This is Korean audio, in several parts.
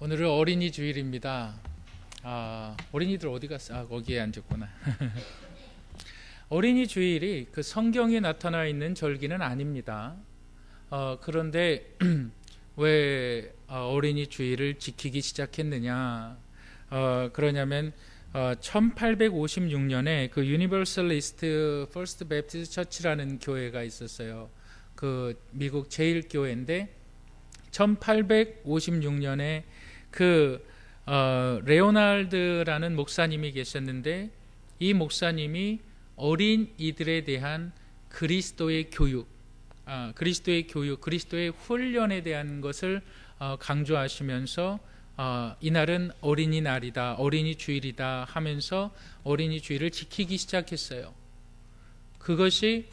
오늘은 어린이 주일입니다. 어린이들 어디 갔어? 거기에 앉았구나. 어린이 주일이 그 성경에 나타나 있는 절기는 아닙니다. 그런데 왜 어린이 주일을 지키기 시작했느냐? 그러냐면 1856년에 그 유니버설리스트 퍼스트 베프티스트 처치라는 교회가 있었어요. 그 미국 제일 교회인데 1856년에 그 레오날드라는 목사님이 계셨는데, 이 목사님이 어린이들에 대한 그리스도의 교육, 그리스도의 훈련에 대한 것을 강조하시면서 이날은 어린이날이다, 어린이 주일이다 하면서 어린이 주일을 지키기 시작했어요. 그것이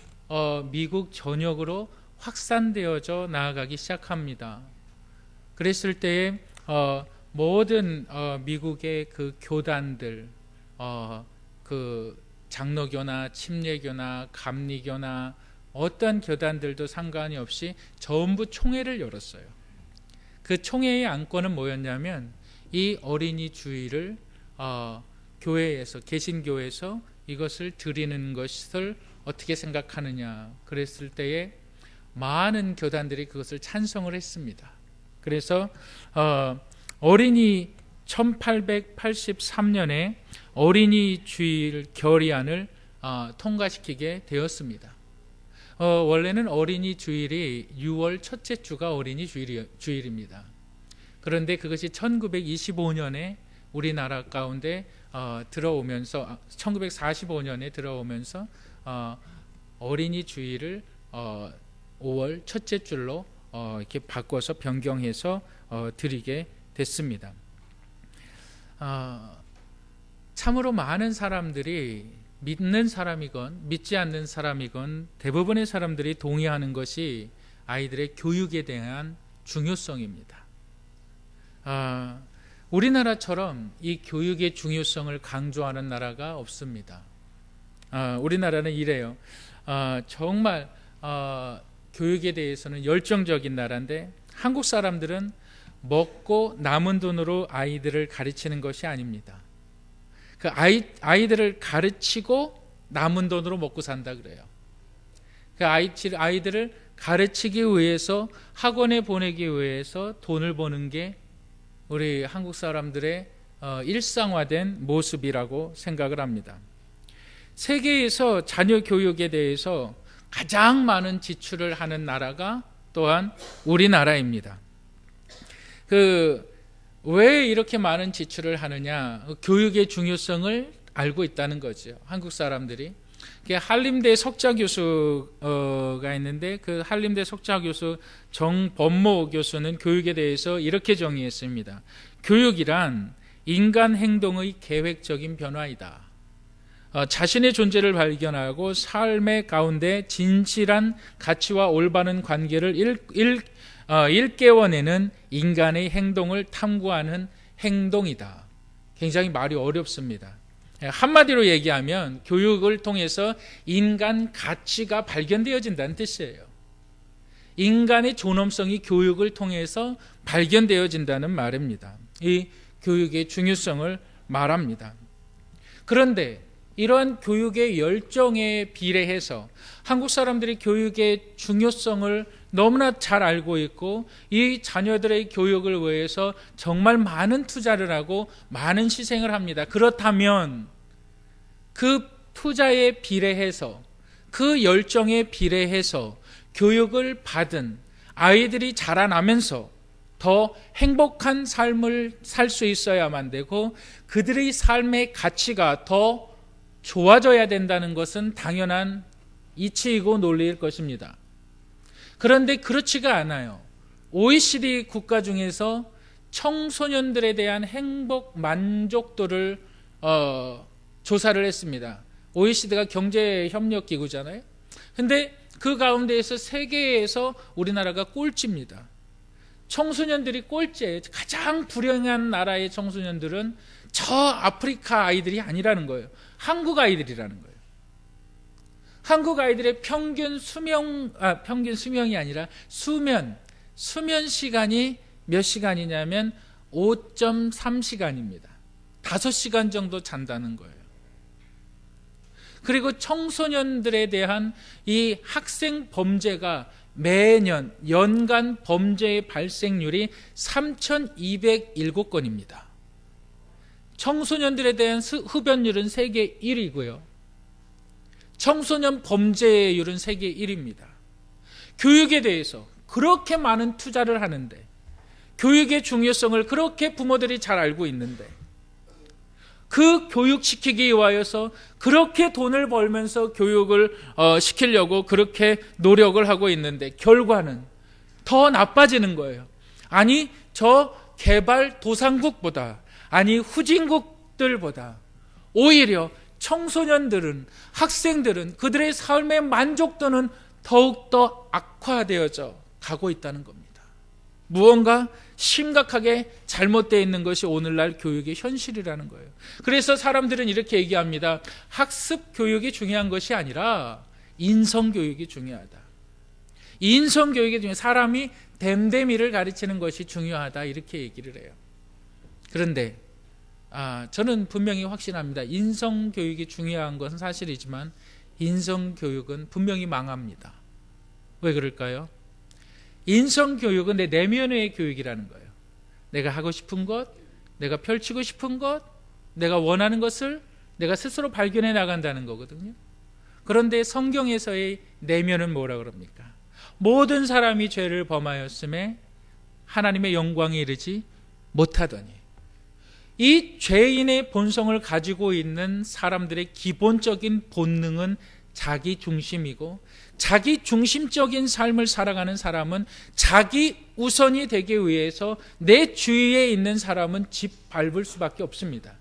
미국 전역으로 확산되어져 나아가기 시작합니다. 그랬을 때에 모든 미국의 그 교단들, 그 장로교나 침례교나 감리교나 어떤 교단들도 상관이 없이 전부 총회를 열었어요. 그 총회의 안건은 뭐였냐면 이 어린이 주일을 교회에서, 개신교에서 이것을 드리는 것을 어떻게 생각하느냐. 그랬을 때에 많은 교단들이 그것을 찬성을 했습니다. 그래서 1883년에 어린이 주일 결의안을 통과시키게 되었습니다. 원래는 어린이 주일이 6월 첫째 주가 어린이 주일입니다. 그런데 그것이 1925년에 우리나라 가운데 들어오면서 1945년에 들어오면서 어린이 주일을 5월 첫째 주로 이렇게 바꿔서 변경해서 드리게 됐습니다. 참으로 많은 사람들이, 믿는 사람이건 믿지 않는 사람이건 대부분의 사람들이 동의하는 것이 아이들의 교육에 대한 중요성입니다. 우리나라처럼 이 교육의 중요성을 강조하는 나라가 없습니다. 우리나라는 이래요. 정말 교육에 대해서는 열정적인 나라인데, 한국 사람들은 먹고 남은 돈으로 아이들을 가르치는 것이 아닙니다. 그 아이들을 가르치고 남은 돈으로 먹고 산다 그래요. 그 아이들을 가르치기 위해서, 학원에 보내기 위해서 돈을 버는 게 우리 한국 사람들의 일상화된 모습이라고 생각을 합니다. 세계에서 자녀 교육에 대해서 가장 많은 지출을 하는 나라가 또한 우리나라입니다. 왜 이렇게 많은 지출을 하느냐? 교육의 중요성을 알고 있다는 거죠. 한국 사람들이. 한림대 석좌 교수가 있는데, 그 한림대 석좌 교수 정범모 교수는 교육에 대해서 이렇게 정의했습니다. 교육이란 인간 행동의 계획적인 변화이다. 자신의 존재를 발견하고 삶의 가운데 진실한 가치와 올바른 관계를 일깨워내는 인간의 행동을 탐구하는 행동이다. 굉장히 말이 어렵습니다. 한마디로 얘기하면 교육을 통해서 인간 가치가 발견되어진다는 뜻이에요. 인간의 존엄성이 교육을 통해서 발견되어진다는 말입니다. 이 교육의 중요성을 말합니다. 그런데 이러한 교육의 열정에 비례해서 한국 사람들이 교육의 중요성을 너무나 잘 알고 있고, 이 자녀들의 교육을 위해서 정말 많은 투자를 하고 많은 희생을 합니다. 그렇다면 그 투자에 비례해서, 그 열정에 비례해서 교육을 받은 아이들이 자라나면서 더 행복한 삶을 살 수 있어야만 되고, 그들의 삶의 가치가 더 좋아져야 된다는 것은 당연한 이치이고 논리일 것입니다. 그런데 그렇지가 않아요. OECD 국가 중에서 청소년들에 대한 행복 만족도를 조사를 했습니다. OECD가 경제협력기구잖아요. 근데 그 가운데에서 세계에서 우리나라가 꼴찌입니다. 청소년들이 꼴찌예요. 가장 불행한 나라의 청소년들은 저 아프리카 아이들이 아니라는 거예요. 한국 아이들이라는 거예요. 한국 아이들의 평균 수명이 아니라 수면 시간이 몇 시간이냐면 5.3시간입니다. 5시간 정도 잔다는 거예요. 그리고 청소년들에 대한 이 학생 범죄가 매년 연간 범죄의 발생률이 3,207건입니다. 청소년들에 대한 흡연율은 세계 1위고요. 청소년 범죄율은 세계 1위입니다. 교육에 대해서 그렇게 많은 투자를 하는데, 교육의 중요성을 그렇게 부모들이 잘 알고 있는데, 그 교육시키기 위하여서 그렇게 돈을 벌면서 교육을 시키려고 그렇게 노력을 하고 있는데 결과는 더 나빠지는 거예요. 아니, 저 개발도상국보다, 아니 후진국들보다 오히려 청소년들은, 학생들은 그들의 삶의 만족도는 더욱더 악화되어져 가고 있다는 겁니다. 무언가 심각하게 잘못되어 있는 것이 오늘날 교육의 현실이라는 거예요. 그래서 사람들은 이렇게 얘기합니다. 학습 교육이 중요한 것이 아니라 인성 교육이 중요하다. 인성 교육이 중요하다. 사람이 됨됨이를 가르치는 것이 중요하다. 이렇게 얘기를 해요. 그런데 저는 분명히 확신합니다. 인성 교육이 중요한 것은 사실이지만 인성 교육은 분명히 망합니다. 왜 그럴까요? 인성 교육은 내 내면의 교육이라는 거예요. 내가 하고 싶은 것, 내가 펼치고 싶은 것, 내가 원하는 것을 내가 스스로 발견해 나간다는 거거든요. 그런데 성경에서의 내면은 뭐라 그럽니까? 모든 사람이 죄를 범하였음에 하나님의 영광에 이르지 못하더니. 이 죄인의 본성을 가지고 있는 사람들의 기본적인 본능은 자기 중심이고, 자기 중심적인 삶을 살아가는 사람은 자기 우선이 되기 위해서 내 주위에 있는 사람은 집 밟을 수밖에 없습니다.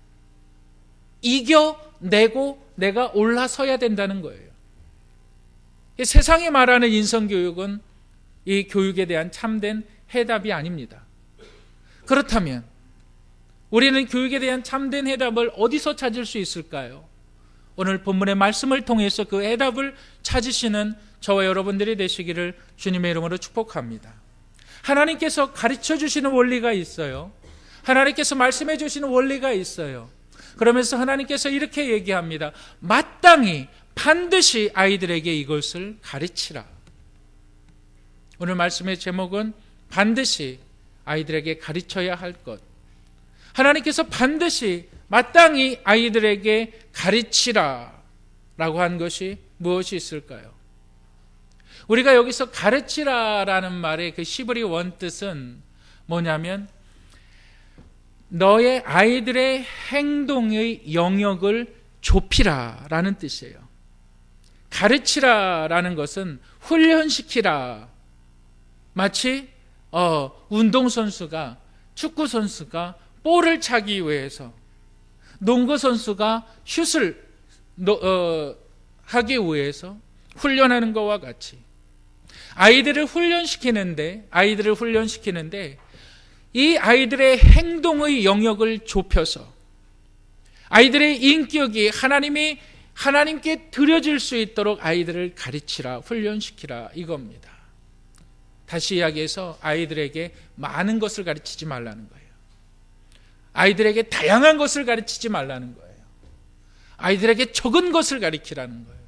이겨내고 내가 올라서야 된다는 거예요. 세상이 말하는 인성교육은 이 교육에 대한 참된 해답이 아닙니다. 그렇다면 우리는 교육에 대한 참된 해답을 어디서 찾을 수 있을까요? 오늘 본문의 말씀을 통해서 그 해답을 찾으시는 저와 여러분들이 되시기를 주님의 이름으로 축복합니다. 하나님께서 가르쳐 주시는 원리가 있어요. 하나님께서 말씀해 주시는 원리가 있어요. 그러면서 하나님께서 이렇게 얘기합니다. 마땅히 반드시 아이들에게 이것을 가르치라. 오늘 말씀의 제목은 반드시 아이들에게 가르쳐야 할 것. 하나님께서 반드시 마땅히 아이들에게 가르치라 라고 한 것이 무엇이 있을까요? 우리가 여기서 가르치라라는 말의 그 시브리 원뜻은 뭐냐면 너의 아이들의 행동의 영역을 좁히라라는 뜻이에요. 가르치라라는 것은 훈련시키라. 마치 운동선수가, 축구선수가 볼을 차기 위해서, 농구선수가 슛을 하기 위해서 훈련하는 것과 같이 아이들을 훈련시키는데 이 아이들의 행동의 영역을 좁혀서 아이들의 인격이 하나님께 드려질 수 있도록 아이들을 가르치라, 훈련시키라 이겁니다. 다시 이야기해서 아이들에게 많은 것을 가르치지 말라는 거예요. 아이들에게 다양한 것을 가르치지 말라는 거예요. 아이들에게 적은 것을 가르치라는 거예요.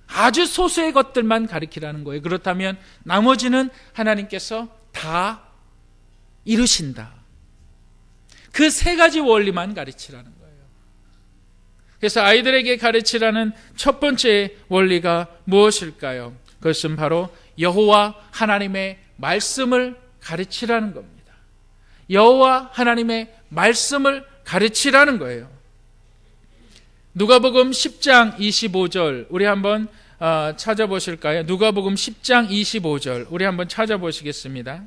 아주 소수의 것들만 가르치라는 거예요. 그렇다면 나머지는 하나님께서 다 이루신다. 그 세 가지 원리만 가르치라는 거예요. 그래서 아이들에게 가르치라는 첫 번째 원리가 무엇일까요? 그것은 바로 여호와 하나님의 말씀을 가르치라는 겁니다. 여호와 하나님의 말씀을 가르치라는 거예요. 누가복음 10장 25절 우리 한번 찾아보실까요? 누가복음 10장 25절 우리 한번 찾아보시겠습니다.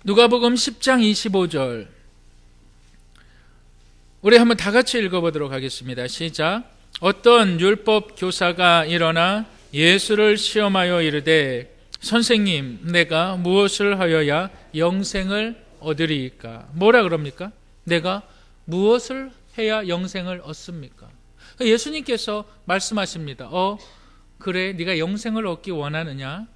누가복음 10장 25절 우리 한번 다 같이 읽어보도록 하겠습니다. 시작. 어떤 율법 교사가 일어나 예수를 시험하여 이르되 선생님, 내가 무엇을 하여야 영생을 얻으리이까? 뭐라 그럽니까? 내가 무엇을 해야 영생을 얻습니까? 예수님께서 말씀하십니다. 그래, 네가 영생을 얻기 원하느냐?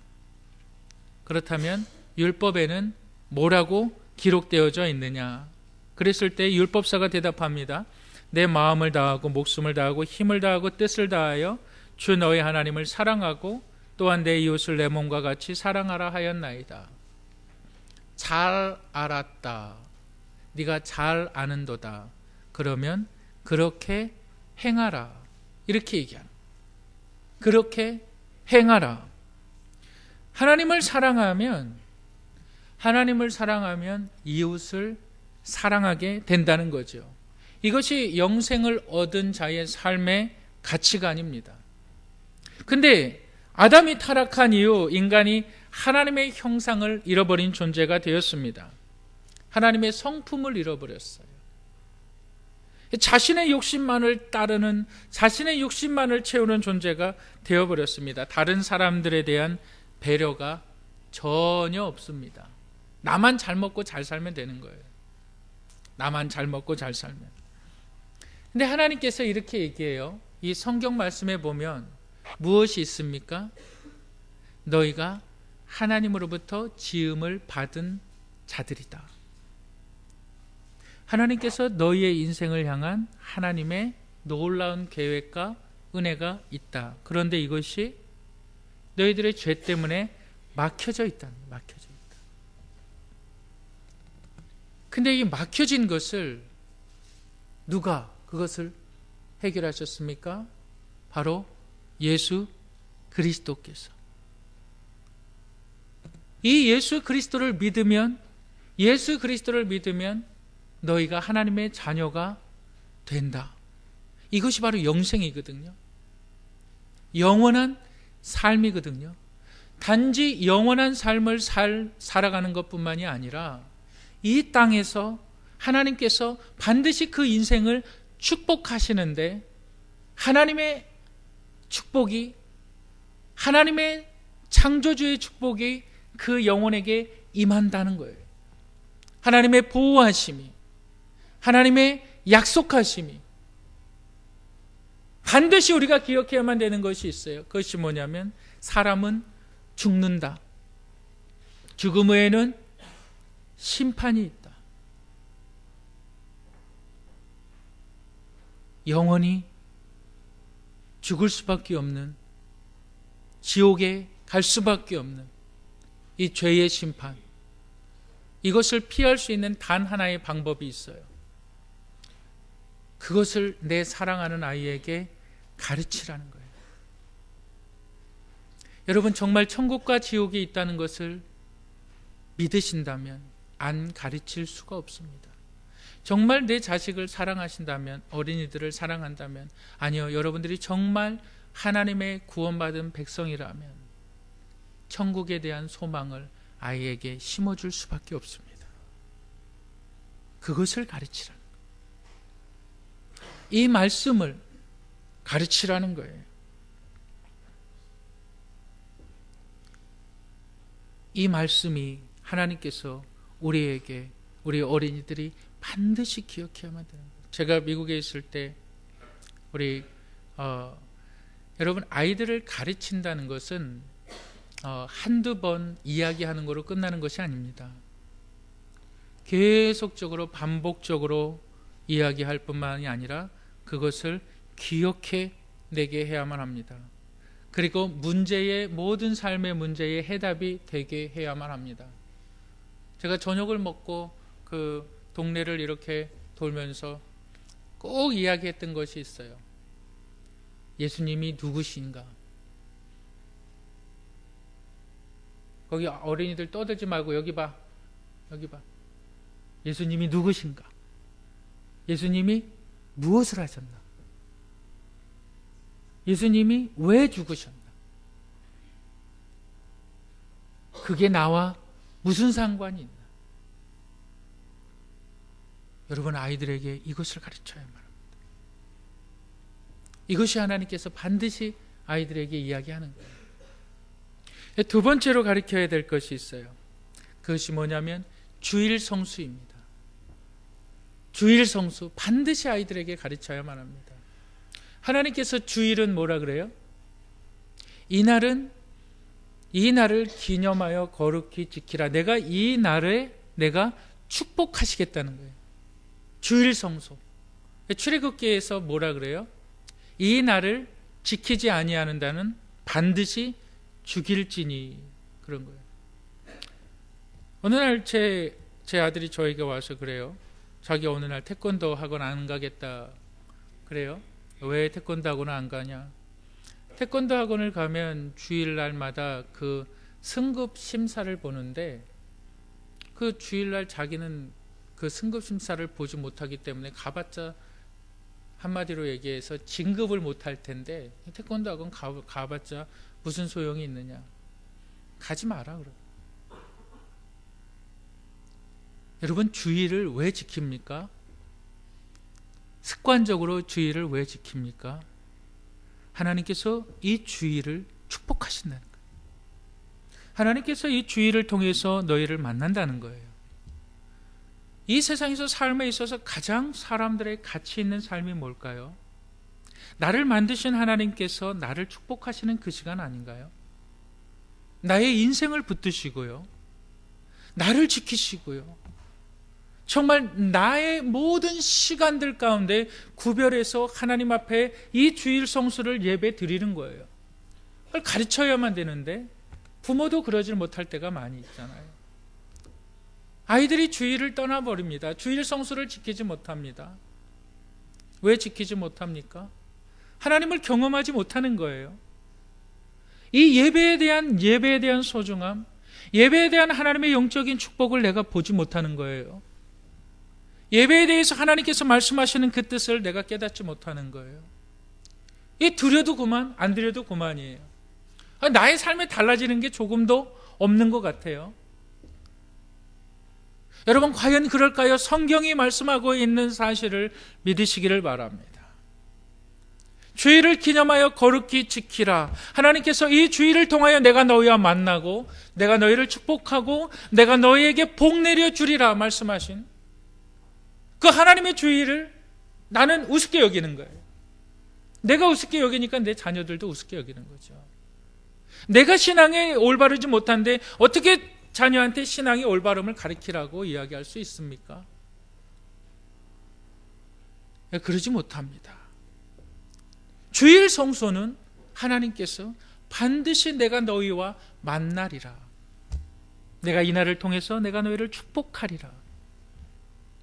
그렇다면 율법에는 뭐라고 기록되어져 있느냐? 그랬을 때 율법사가 대답합니다. 내 마음을 다하고 목숨을 다하고 힘을 다하고 뜻을 다하여 주 너의 하나님을 사랑하고 또한 내 이웃을 내 몸과 같이 사랑하라 하였나이다. 잘 알았다. 네가 잘 아는도다. 그러면 그렇게 행하라. 이렇게 얘기하는. 그렇게 행하라. 하나님을 사랑하면 이웃을 사랑하게 된다는 거죠. 이것이 영생을 얻은 자의 삶의 가치관입니다. 근데 아담이 타락한 이후 인간이 하나님의 형상을 잃어버린 존재가 되었습니다. 하나님의 성품을 잃어버렸어요. 자신의 욕심만을 따르는, 자신의 욕심만을 채우는 존재가 되어버렸습니다. 다른 사람들에 대한 배려가 전혀 없습니다. 나만 잘 먹고 잘 살면 되는 거예요. 나만 잘 먹고 잘 살면. 근데 하나님께서 이렇게 얘기해요. 이 성경 말씀에 보면 무엇이 있습니까? 너희가 하나님으로부터 지음을 받은 자들이다. 하나님께서 너희의 인생을 향한 하나님의 놀라운 계획과 은혜가 있다. 그런데 이것이 너희들의 죄 때문에 막혀져 있다. 막혀져 있다. 근데 이 막혀진 것을 누가 그것을 해결하셨습니까? 바로 예수 그리스도께서. 이 예수 그리스도를 믿으면 너희가 하나님의 자녀가 된다. 이것이 바로 영생이거든요. 영원한 삶이거든요. 단지 영원한 삶을 살아가는 것뿐만이 아니라 이 땅에서 하나님께서 반드시 그 인생을 축복하시는데 하나님의 축복이, 하나님의 창조주의 축복이 그 영혼에게 임한다는 거예요. 하나님의 보호하심이, 하나님의 약속하심이, 반드시 우리가 기억해야만 되는 것이 있어요. 그것이 뭐냐면 사람은 죽는다. 죽음 후에는 심판이 있다. 영원히 죽을 수밖에 없는, 지옥에 갈 수밖에 없는 이 죄의 심판, 이것을 피할 수 있는 단 하나의 방법이 있어요. 그것을 내 사랑하는 아이에게 가르치라는 거예요. 여러분, 정말 천국과 지옥이 있다는 것을 믿으신다면 안 가르칠 수가 없습니다. 정말 내 자식을 사랑하신다면, 어린이들을 사랑한다면, 아니요, 여러분들이 정말 하나님의 구원받은 백성이라면 천국에 대한 소망을 아이에게 심어줄 수밖에 없습니다. 그것을 가르치라는 거예요. 이 말씀을 가르치라는 거예요. 이 말씀이 하나님께서 우리에게, 우리 어린이들이 반드시 기억해야만 되는 거예요. 제가 미국에 있을 때 여러분, 아이들을 가르친다는 것은 한두 번 이야기하는 거로 끝나는 것이 아닙니다. 계속적으로 반복적으로 이야기할 뿐만이 아니라 그것을 기억해 내게 해야만 합니다. 그리고 모든 삶의 문제의 해답이 되게 해야만 합니다. 제가 저녁을 먹고 그 동네를 이렇게 돌면서 꼭 이야기했던 것이 있어요. 예수님이 누구신가? 거기 어린이들 떠들지 말고 여기 봐. 예수님이 누구신가? 예수님이 무엇을 하셨나? 예수님이 왜 죽으셨나? 그게 나와 무슨 상관이 있나? 여러분, 아이들에게 이것을 가르쳐야만 합니다. 이것이 하나님께서 반드시 아이들에게 이야기하는 거예요. 두 번째로 가르쳐야 될 것이 있어요. 그것이 뭐냐면 주일 성수입니다. 주일 성수, 반드시 아이들에게 가르쳐야만 합니다. 하나님께서 주일은 뭐라 그래요? 이 날을 기념하여 거룩히 지키라. 내가 이 날에 내가 축복하시겠다는 거예요. 주일 성소. 출애굽기에서 뭐라 그래요? 이 날을 지키지 아니하는다는 반드시 죽일지니, 그런 거예요. 어느 날 제 아들이 저에게 와서 그래요. 자기 어느 날 태권도 학원 안 가겠다 그래요. 왜 태권도 학원 안 가냐? 태권도 학원을 가면 주일날마다 그 승급 심사를 보는데, 그 주일날 자기는 그 승급 심사를 보지 못하기 때문에 가봤자, 한마디로 얘기해서 진급을 못할 텐데 태권도 학원 가봤자 무슨 소용이 있느냐? 가지 마라 그래. 여러분, 주일을 왜 지킵니까? 습관적으로 주일을 왜 지킵니까? 하나님께서 이 주일을 축복하신다는 거예요. 하나님께서 이 주일을 통해서 너희를 만난다는 거예요. 이 세상에서 삶에 있어서 가장 사람들의 가치 있는 삶이 뭘까요? 나를 만드신 하나님께서 나를 축복하시는 그 시간 아닌가요? 나의 인생을 붙드시고요, 나를 지키시고요, 정말 나의 모든 시간들 가운데 구별해서 하나님 앞에 이 주일 성수를 예배 드리는 거예요. 그걸 가르쳐야만 되는데 부모도 그러질 못할 때가 많이 있잖아요. 아이들이 주일을 떠나버립니다. 주일 성수를 지키지 못합니다. 왜 지키지 못합니까? 하나님을 경험하지 못하는 거예요. 이 예배에 대한 소중함, 예배에 대한 하나님의 영적인 축복을 내가 보지 못하는 거예요. 예배에 대해서 하나님께서 말씀하시는 그 뜻을 내가 깨닫지 못하는 거예요. 이 드려도 그만, 안 드려도 그만이에요. 나의 삶에 달라지는 게 조금도 없는 것 같아요. 여러분, 과연 그럴까요? 성경이 말씀하고 있는 사실을 믿으시기를 바랍니다. 주일을 기념하여 거룩히 지키라. 하나님께서 이 주일을 통하여 내가 너희와 만나고 내가 너희를 축복하고 내가 너희에게 복 내려주리라 말씀하신 그 하나님의 주일을 나는 우습게 여기는 거예요. 내가 우습게 여기니까 내 자녀들도 우습게 여기는 거죠. 내가 신앙에 올바르지 못한데 어떻게 자녀한테 신앙의 올바름을 가르치라고 이야기할 수 있습니까? 그러지 못합니다. 주일 성소는 하나님께서 반드시 내가 너희와 만나리라. 내가 이 날을 통해서 내가 너희를 축복하리라.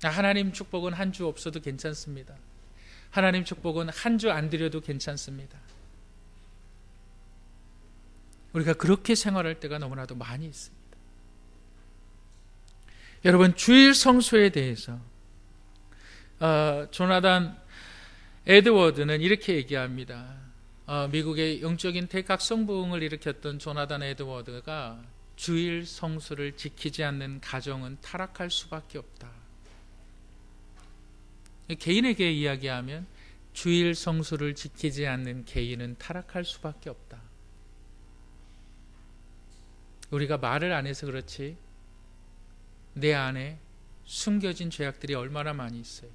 하나님 축복은 한 주 없어도 괜찮습니다. 하나님 축복은 한 주 안 드려도 괜찮습니다. 우리가 그렇게 생활할 때가 너무나도 많이 있습니다. 여러분, 주일 성소에 대해서 조나단 에드워드는 이렇게 얘기합니다. 미국의 영적인 대각성 부흥을 일으켰던 조나단 에드워드가 주일 성수를 지키지 않는 가정은 타락할 수밖에 없다. 개인에게 이야기하면 주일 성수를 지키지 않는 개인은 타락할 수밖에 없다. 우리가 말을 안 해서 그렇지 내 안에 숨겨진 죄악들이 얼마나 많이 있어요.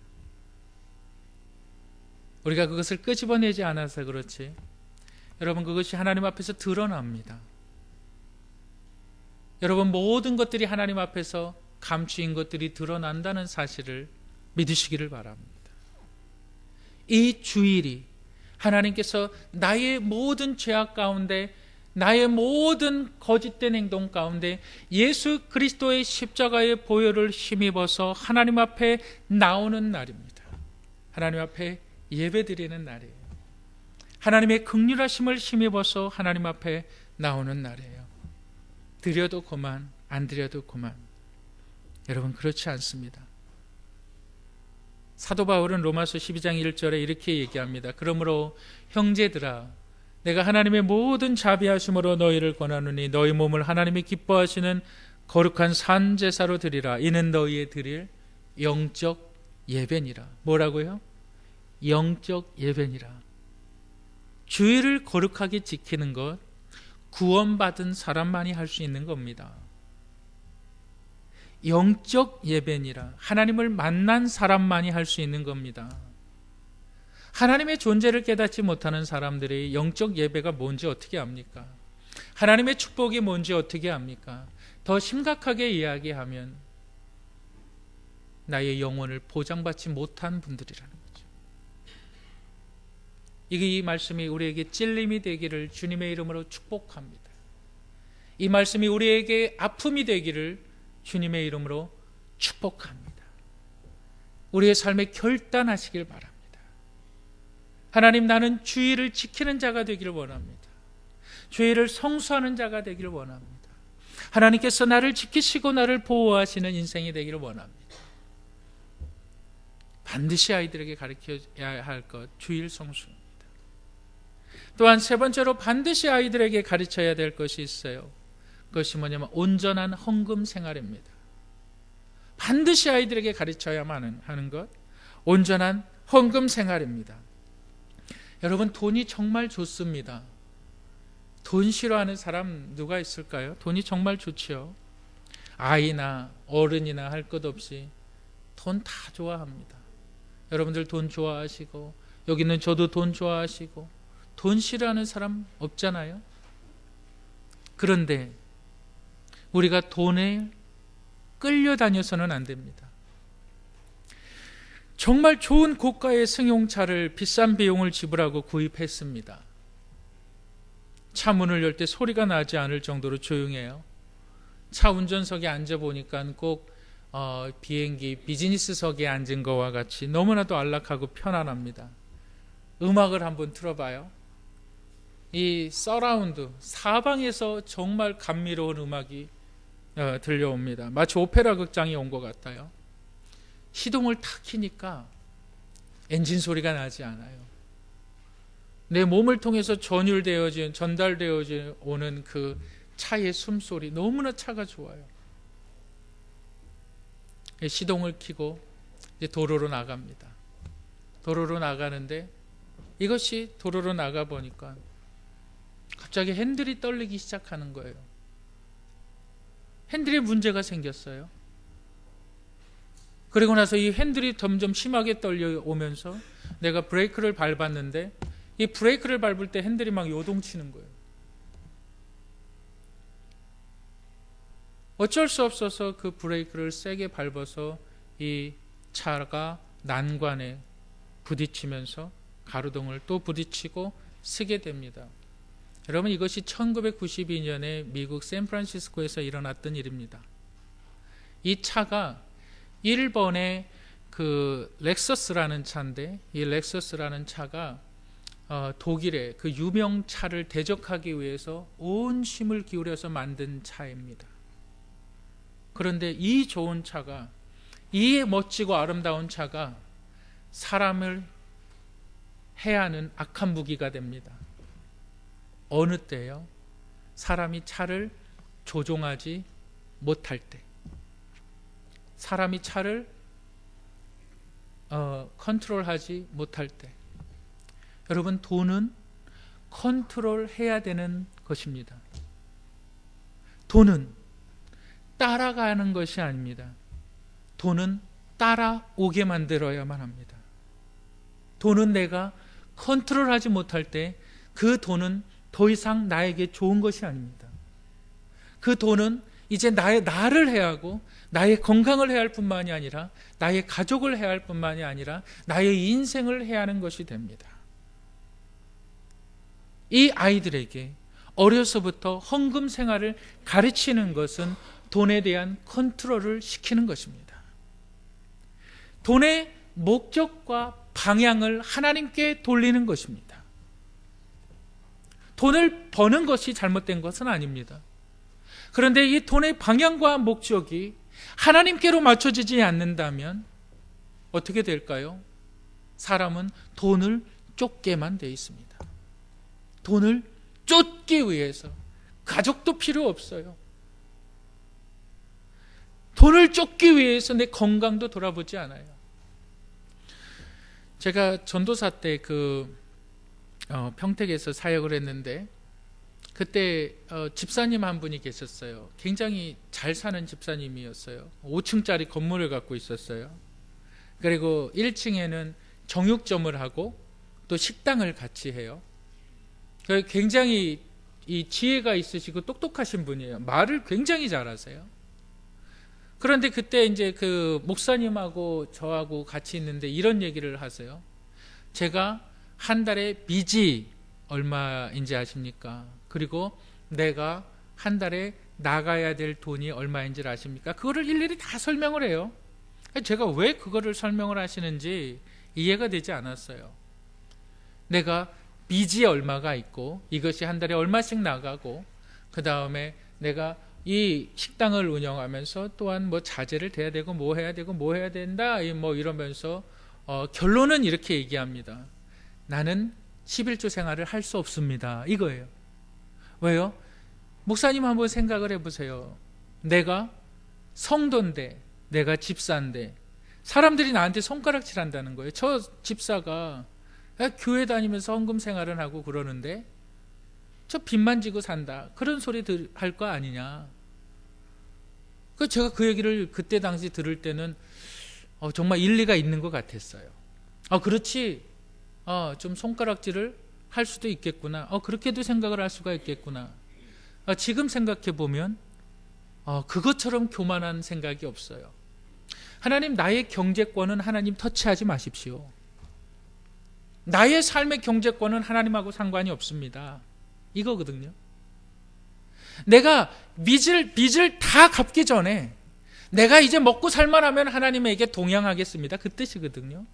우리가 그것을 끄집어내지 않아서 그렇지 여러분, 그것이 하나님 앞에서 드러납니다. 여러분, 모든 것들이 하나님 앞에서 감추인 것들이 드러난다는 사실을 믿으시기를 바랍니다. 이 주일이 하나님께서 나의 모든 죄악 가운데, 나의 모든 거짓된 행동 가운데 예수 그리스도의 십자가의 보혈을 힘입어서 하나님 앞에 나오는 날입니다. 하나님 앞에 예배드리는 날이에요. 하나님의 긍휼하심을 힘입어서 하나님 앞에 나오는 날이에요. 드려도 그만, 안 드려도 그만. 여러분, 그렇지 않습니다. 사도 바울은 로마서 12장 1절에 이렇게 얘기합니다. 그러므로 형제들아, 내가 하나님의 모든 자비하심으로 너희를 권하노니 너희 몸을 하나님이 기뻐하시는 거룩한 산 제사로 드리라. 이는 너희의 드릴 영적 예배니라. 뭐라고요? 영적 예배니라. 주일을 거룩하게 지키는 것, 구원받은 사람만이 할 수 있는 겁니다. 영적 예배니라. 하나님을 만난 사람만이 할 수 있는 겁니다. 하나님의 존재를 깨닫지 못하는 사람들이 영적 예배가 뭔지 어떻게 압니까? 하나님의 축복이 뭔지 어떻게 압니까? 더 심각하게 이야기하면 나의 영혼을 보장받지 못한 분들이라는 거죠. 이 말씀이 우리에게 찔림이 되기를 주님의 이름으로 축복합니다. 이 말씀이 우리에게 아픔이 되기를 주님의 이름으로 축복합니다. 우리의 삶에 결단하시길 바랍니다. 하나님, 나는 주의를 지키는 자가 되기를 원합니다. 주의를 성수하는 자가 되기를 원합니다. 하나님께서 나를 지키시고 나를 보호하시는 인생이 되기를 원합니다. 반드시 아이들에게 가르쳐야 할 것, 주일 성수입니다. 또한 세 번째로 반드시 아이들에게 가르쳐야 될 것이 있어요. 그것이 뭐냐면 온전한 헌금 생활입니다. 반드시 아이들에게 가르쳐야만 하는 것, 온전한 헌금 생활입니다. 여러분, 돈이 정말 좋습니다. 돈 싫어하는 사람 누가 있을까요? 돈이 정말 좋지요. 아이나 어른이나 할 것 없이 돈 다 좋아합니다. 여러분들 돈 좋아하시고, 여기는 저도 돈 좋아하시고, 돈 싫어하는 사람 없잖아요. 그런데 우리가 돈에 끌려다녀서는 안 됩니다. 정말 좋은 고가의 승용차를 비싼 비용을 지불하고 구입했습니다. 차 문을 열 때 소리가 나지 않을 정도로 조용해요. 차 운전석에 앉아보니까 꼭 비행기 비즈니스석에 앉은 것과 같이 너무나도 안락하고 편안합니다. 음악을 한번 틀어봐요. 이 서라운드, 사방에서 정말 감미로운 음악이 들려옵니다. 마치 오페라 극장에 온 것 같아요. 시동을 탁 키니까 엔진 소리가 나지 않아요. 내 몸을 통해서 전달되어진 오는 그 차의 숨소리, 너무나 차가 좋아요. 시동을 켜고 이제 도로로 나갑니다. 도로로 나가는데 이것이 도로로 나가 보니까 갑자기 핸들이 떨리기 시작하는 거예요. 핸들에 문제가 생겼어요. 그리고 나서 이 핸들이 점점 심하게 떨려오면서 내가 브레이크를 밟았는데 이 브레이크를 밟을 때 핸들이 막 요동치는 거예요. 어쩔 수 없어서 그 브레이크를 세게 밟아서 이 차가 난관에 부딪히면서 가로등을 또 부딪히고 쓰게 됩니다. 여러분, 이것이 1992년에 미국 샌프란시스코에서 일어났던 일입니다. 이 차가 일본의 그 렉서스라는 차인데, 이 렉서스라는 차가 독일의 그 유명 차를 대적하기 위해서 온 힘을 기울여서 만든 차입니다. 그런데 이 좋은 차가, 이 멋지고 아름다운 차가 사람을 해하는 악한 무기가 됩니다. 어느 때요? 사람이 차를 조종하지 못할 때, 사람이 차를 컨트롤하지 못할 때. 여러분, 돈은 컨트롤해야 되는 것입니다. 돈은 따라가는 것이 아닙니다. 돈은 따라오게 만들어야만 합니다. 돈은 내가 컨트롤하지 못할 때 그 돈은 더 이상 나에게 좋은 것이 아닙니다. 그 돈은 이제 나를 해야 하고 나의 건강을 해야 할 뿐만이 아니라 나의 가족을 해야 할 뿐만이 아니라 나의 인생을 해야 하는 것이 됩니다. 이 아이들에게 어려서부터 헌금 생활을 가르치는 것은 돈에 대한 컨트롤을 시키는 것입니다. 돈의 목적과 방향을 하나님께 돌리는 것입니다. 돈을 버는 것이 잘못된 것은 아닙니다. 그런데 이 돈의 방향과 목적이 하나님께로 맞춰지지 않는다면 어떻게 될까요? 사람은 돈을 쫓게만 돼 있습니다. 돈을 쫓기 위해서 가족도 필요 없어요. 돈을 쫓기 위해서 내 건강도 돌아보지 않아요. 제가 전도사 때 평택에서 사역을 했는데 그때 집사님 한 분이 계셨어요. 굉장히 잘 사는 집사님이었어요. 5층짜리 건물을 갖고 있었어요. 그리고 1층에는 정육점을 하고 또 식당을 같이 해요. 굉장히 이 지혜가 있으시고 똑똑하신 분이에요. 말을 굉장히 잘하세요. 그런데 그때 이제 그 목사님하고 저하고 같이 있는데 이런 얘기를 하세요. 제가 한 달에 빚이 얼마인지 아십니까? 그리고 내가 한 달에 나가야 될 돈이 얼마인지 아십니까? 그거를 일일이 다 설명을 해요. 제가 왜 그거를 설명을 하시는지 이해가 되지 않았어요. 내가 빚이 얼마가 있고 이것이 한 달에 얼마씩 나가고 그 다음에 내가 이 식당을 운영하면서 또한 뭐 자재를 대야 되고 뭐 해야 되고 뭐 해야 된다 뭐 이러면서 결론은 이렇게 얘기합니다. 나는 11조 생활을 할 수 없습니다. 이거예요. 왜요? 목사님 한번 생각을 해보세요. 내가 성도인데 내가 집사인데 사람들이 나한테 손가락질 한다는 거예요. 저 집사가 교회 다니면서 헌금 생활을 하고 그러는데 저 빚만 지고 산다. 그런 소리 할 거 아니냐. 제가 그 얘기를 그때 당시 들을 때는 정말 일리가 있는 것 같았어요. 그렇지. 좀 손가락질을 할 수도 있겠구나. 그렇게도 생각을 할 수가 있겠구나. 지금 생각해 보면 그것처럼 교만한 생각이 없어요. 하나님, 나의 경제권은 하나님 터치하지 마십시오. 나의 삶의 경제권은 하나님하고 상관이 없습니다. 이거거든요. 내가 빚을 다 갚기 전에 내가 이제 먹고 살만하면 하나님에게 동양하겠습니다. 그 뜻이거든요.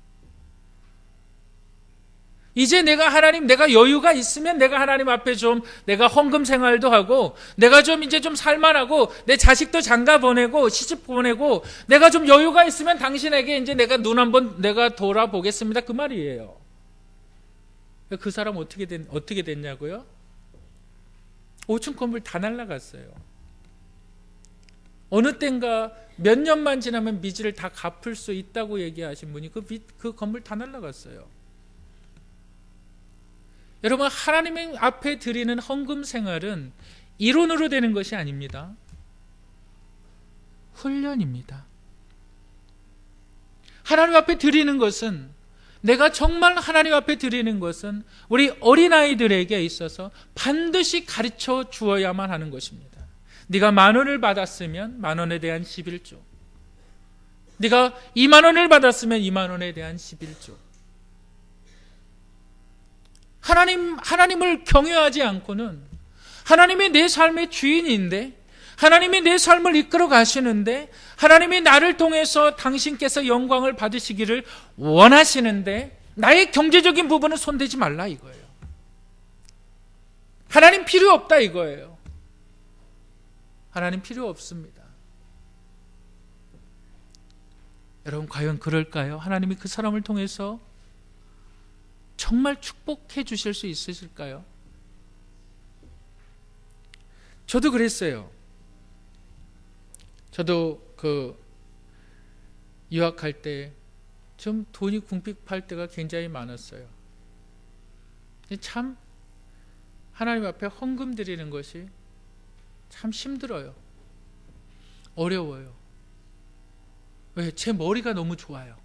이제 내가 여유가 있으면 내가 하나님 앞에 좀 내가 헌금 생활도 하고 내가 좀 이제 좀 살만하고 내 자식도 장가 보내고 시집 보내고 내가 좀 여유가 있으면 당신에게 이제 내가 눈 한번 내가 돌아보겠습니다. 그 말이에요. 그 사람 어떻게 됐냐고요? 5층 건물 다 날라갔어요. 어느 땐가 몇 년만 지나면 빚을 다 갚을 수 있다고 얘기하신 분이 그 건물 다 날라갔어요. 여러분, 하나님 앞에 드리는 헌금 생활은 이론으로 되는 것이 아닙니다. 훈련입니다. 하나님 앞에 드리는 것은, 내가 정말 하나님 앞에 드리는 것은 우리 어린아이들에게 있어서 반드시 가르쳐 주어야만 하는 것입니다. 네가 10,000원을 받았으면 10,000원에 대한 11조, 네가 20,000원을 받았으면 20,000원에 대한 11조. 하나님을 경외하지 않고는, 하나님이 내 삶의 주인인데, 하나님이 내 삶을 이끌어 가시는데, 하나님이 나를 통해서 당신께서 영광을 받으시기를 원하시는데 나의 경제적인 부분은 손대지 말라 이거예요. 하나님 필요 없다 이거예요. 하나님 필요 없습니다. 여러분, 과연 그럴까요? 하나님이 그 사람을 통해서 정말 축복해 주실 수 있으실까요? 저도 그랬어요. 저도 유학할 때 좀 돈이 궁핍할 때가 굉장히 많았어요. 참 하나님 앞에 헌금 드리는 것이 참 힘들어요. 어려워요. 왜? 제 머리가 너무 좋아요.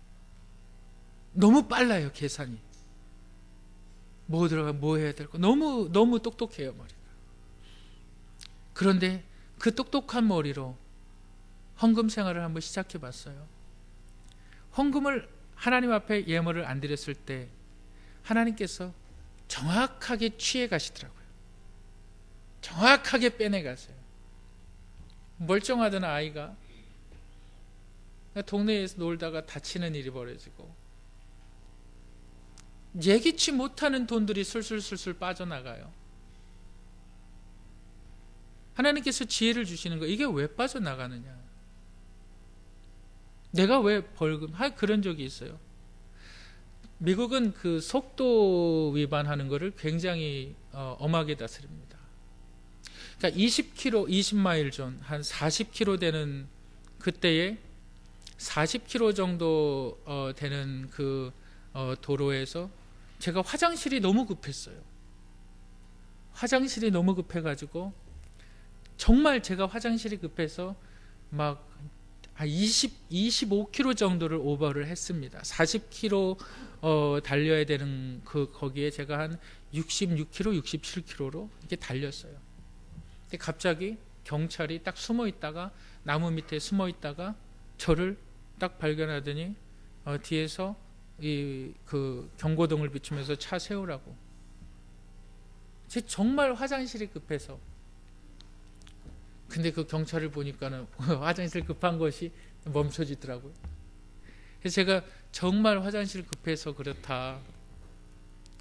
너무 빨라요, 계산이. 뭐 들어가, 뭐 해야 될 거. 너무 똑똑해요, 머리가. 그런데 그 똑똑한 머리로 헌금 생활을 한번 시작해 봤어요. 헌금을 하나님 앞에 예물을 안 드렸을 때 하나님께서 정확하게 취해 가시더라고요. 정확하게 빼내 가세요. 멀쩡하던 아이가 동네에서 놀다가 다치는 일이 벌어지고, 예기치 못하는 돈들이 술술 빠져나가요. 하나님께서 지혜를 주시는 거, 이게 왜 빠져나가느냐? 내가 왜 벌금? 그런 적이 있어요. 미국은 그 속도 위반하는 거를 굉장히 엄하게 다스립니다. 그러니까 20마일 전, 한 40km 되는 그때에 40km 정도 되는 그 도로에서 제가 화장실이 너무 급했어요. 화장실이 너무 급해가지고, 정말 제가 화장실이 급해서 막 25km 정도를 오버를 했습니다. 40km 달려야 되는 거기에 제가 한 66km, 67km로 이렇게 달렸어요. 근데 갑자기 경찰이 딱 숨어 있다가 나무 밑에 숨어 있다가 저를 딱 발견하더니 뒤에서 그 경고등을 비추면서 차 세우라고. 제 정말 화장실이 급해서. 근데 그 경찰을 보니까는 화장실 급한 것이 멈춰지더라고요. 그래서 제가 정말 화장실 급해서 그렇다.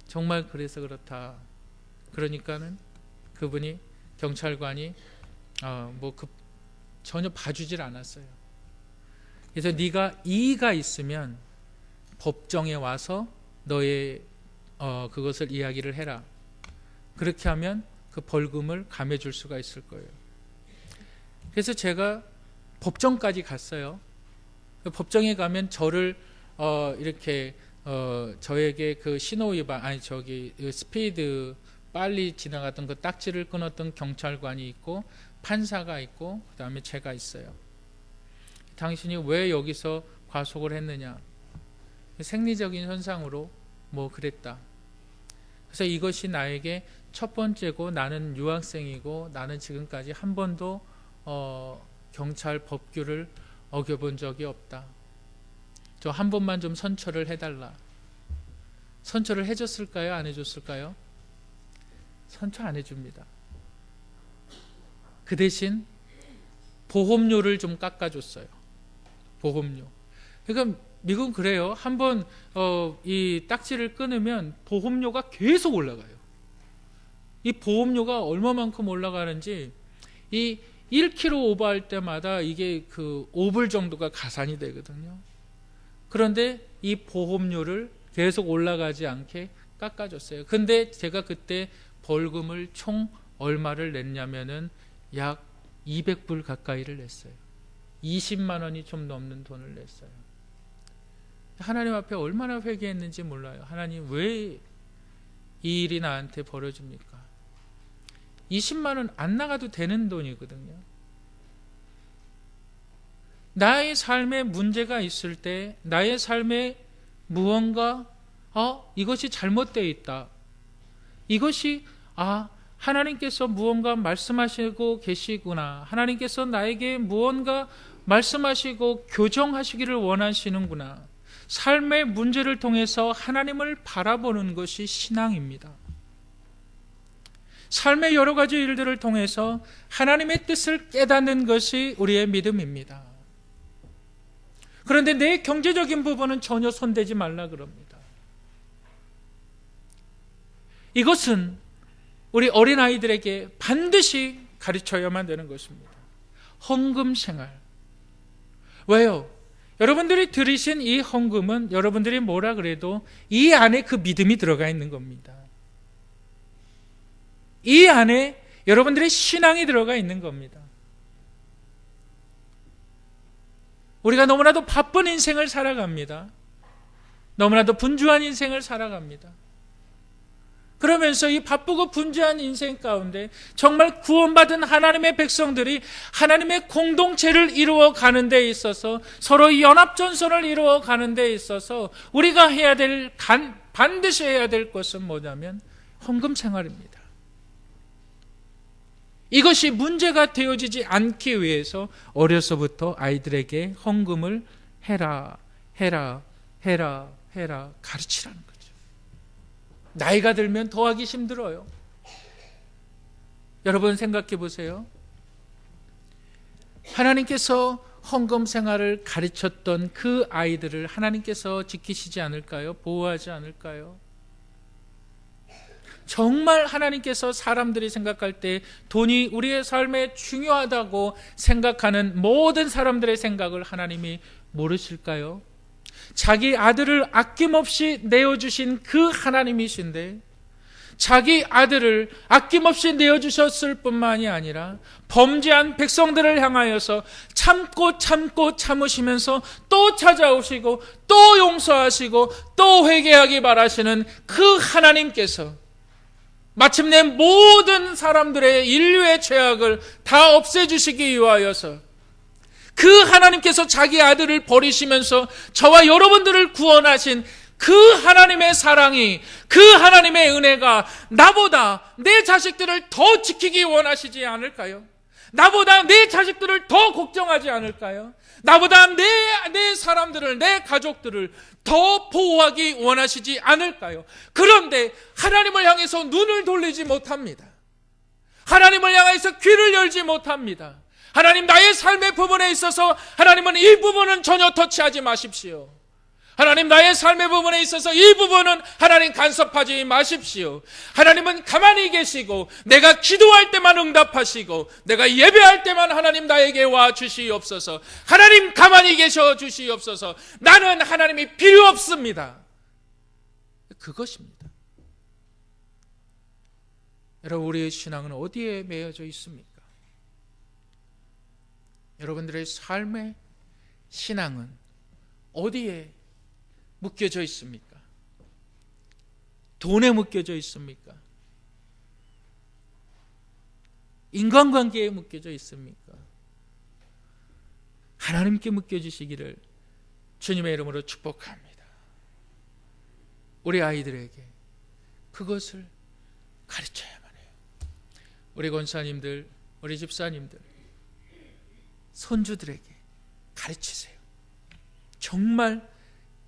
정말 그래서 그렇다. 그러니까는 그분이 경찰관이 전혀 봐주질 않았어요. 그래서 네가 이의가 있으면 법정에 와서 너의 그것을 이야기를 해라. 그렇게 하면 그 벌금을 감해줄 수가 있을 거예요. 그래서 제가 법정까지 갔어요. 법정에 가면 저를 이렇게 저에게 그 신호 위반 스피드 빨리 지나갔던 그 딱지를 끊었던 경찰관이 있고 판사가 있고 그다음에 제가 있어요. 당신이 왜 여기서 과속을 했느냐? 생리적인 현상으로 그랬다. 그래서 이것이 나에게 첫 번째고 나는 유학생이고 나는 지금까지 한 번도 경찰 법규를 어겨본 적이 없다. 저 한 번만 좀 선처를 해달라. 선처를 해줬을까요? 안 해줬을까요? 선처 안 해줍니다. 그 대신 보험료를 좀 깎아줬어요. 보험료. 그러니까 미국은 그래요. 한번 이 딱지를 끊으면 보험료가 계속 올라가요. 이 보험료가 얼마만큼 올라가는지 이 1km 오버할 때마다 이게 그 5불 정도가 가산이 되거든요. 그런데 이 보험료를 계속 올라가지 않게 깎아줬어요. 근데 제가 그때 벌금을 총 얼마를 냈냐면은 약 200불 가까이를 냈어요. 20만 원이 좀 넘는 돈을 냈어요. 하나님 앞에 얼마나 회개했는지 몰라요. 하나님 왜 이 일이 나한테 벌어집니까? 20만 원 안 나가도 되는 돈이거든요. 나의 삶에 문제가 있을 때 나의 삶에 무언가 이것이 잘못되어 있다. 이것이 하나님께서 무언가 말씀하시고 계시구나. 하나님께서 나에게 무언가 말씀하시고 교정하시기를 원하시는구나. 삶의 문제를 통해서 하나님을 바라보는 것이 신앙입니다. 삶의 여러 가지 일들을 통해서 하나님의 뜻을 깨닫는 것이 우리의 믿음입니다. 그런데 내 경제적인 부분은 전혀 손대지 말라 그럽니다. 이것은 우리 어린아이들에게 반드시 가르쳐야만 되는 것입니다. 헌금 생활. 왜요? 여러분들이 들으신 이 헌금은 여러분들이 뭐라 그래도 이 안에 그 믿음이 들어가 있는 겁니다. 이 안에 여러분들의 신앙이 들어가 있는 겁니다. 우리가 너무나도 바쁜 인생을 살아갑니다. 너무나도 분주한 인생을 살아갑니다. 그러면서 이 바쁘고 분주한 인생 가운데 정말 구원받은 하나님의 백성들이 하나님의 공동체를 이루어 가는 데 있어서 서로 연합전선을 이루어 가는 데 있어서 우리가 반드시 해야 될 것은 뭐냐면 헌금 생활입니다. 이것이 문제가 되어지지 않기 위해서 어려서부터 아이들에게 헌금을 해라 가르치라는 거죠. 나이가 들면 더 하기 힘들어요. 여러분 생각해 보세요. 하나님께서 헌금 생활을 가르쳤던 그 아이들을 하나님께서 지키시지 않을까요? 보호하지 않을까요? 정말 하나님께서 사람들이 생각할 때 돈이 우리의 삶에 중요하다고 생각하는 모든 사람들의 생각을 하나님이 모르실까요? 자기 아들을 아낌없이 내어주신 그 하나님이신데 자기 아들을 아낌없이 내어주셨을 뿐만이 아니라 범죄한 백성들을 향하여서 참고 참으시면서 또 찾아오시고 또 용서하시고 또 회개하기 바라시는 그 하나님께서 마침내 모든 사람들의 인류의 죄악을 다 없애주시기 위하여서 그 하나님께서 자기 아들을 버리시면서 저와 여러분들을 구원하신 그 하나님의 사랑이, 그 하나님의 은혜가 나보다 내 자식들을 더 지키기 원하시지 않을까요? 나보다 내 자식들을 더 걱정하지 않을까요? 나보다 내 사람들을, 내 가족들을 더 보호하기 원하시지 않을까요? 그런데 하나님을 향해서 눈을 돌리지 못합니다. 하나님을 향해서 귀를 열지 못합니다. 하나님, 나의 삶의 부분에 있어서 하나님은 이 부분은 전혀 터치하지 마십시오. 하나님, 나의 삶의 부분에 있어서 이 부분은 하나님 간섭하지 마십시오. 하나님은 가만히 계시고 내가 기도할 때만 응답하시고 내가 예배할 때만 하나님 나에게 와 주시옵소서. 하나님 가만히 계셔 주시옵소서. 나는 하나님이 필요 없습니다. 그것입니다. 여러분, 우리의 신앙은 어디에 매여져 있습니까? 여러분들의 삶의 신앙은 어디에 묶여져 있습니까? 돈에 묶여져 있습니까? 인간관계에 묶여져 있습니까? 하나님께 묶여주시기를 주님의 이름으로 축복합니다. 우리 아이들에게 그것을 가르쳐야만 해요. 우리 권사님들, 우리 집사님들, 손주들에게 가르치세요. 정말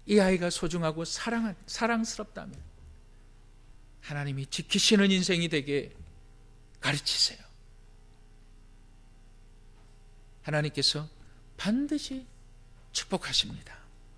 이 아이가 소중하고 사랑스럽다면 하나님이 지키시는 인생이 되게 가르치세요. 하나님께서 반드시 축복하십니다.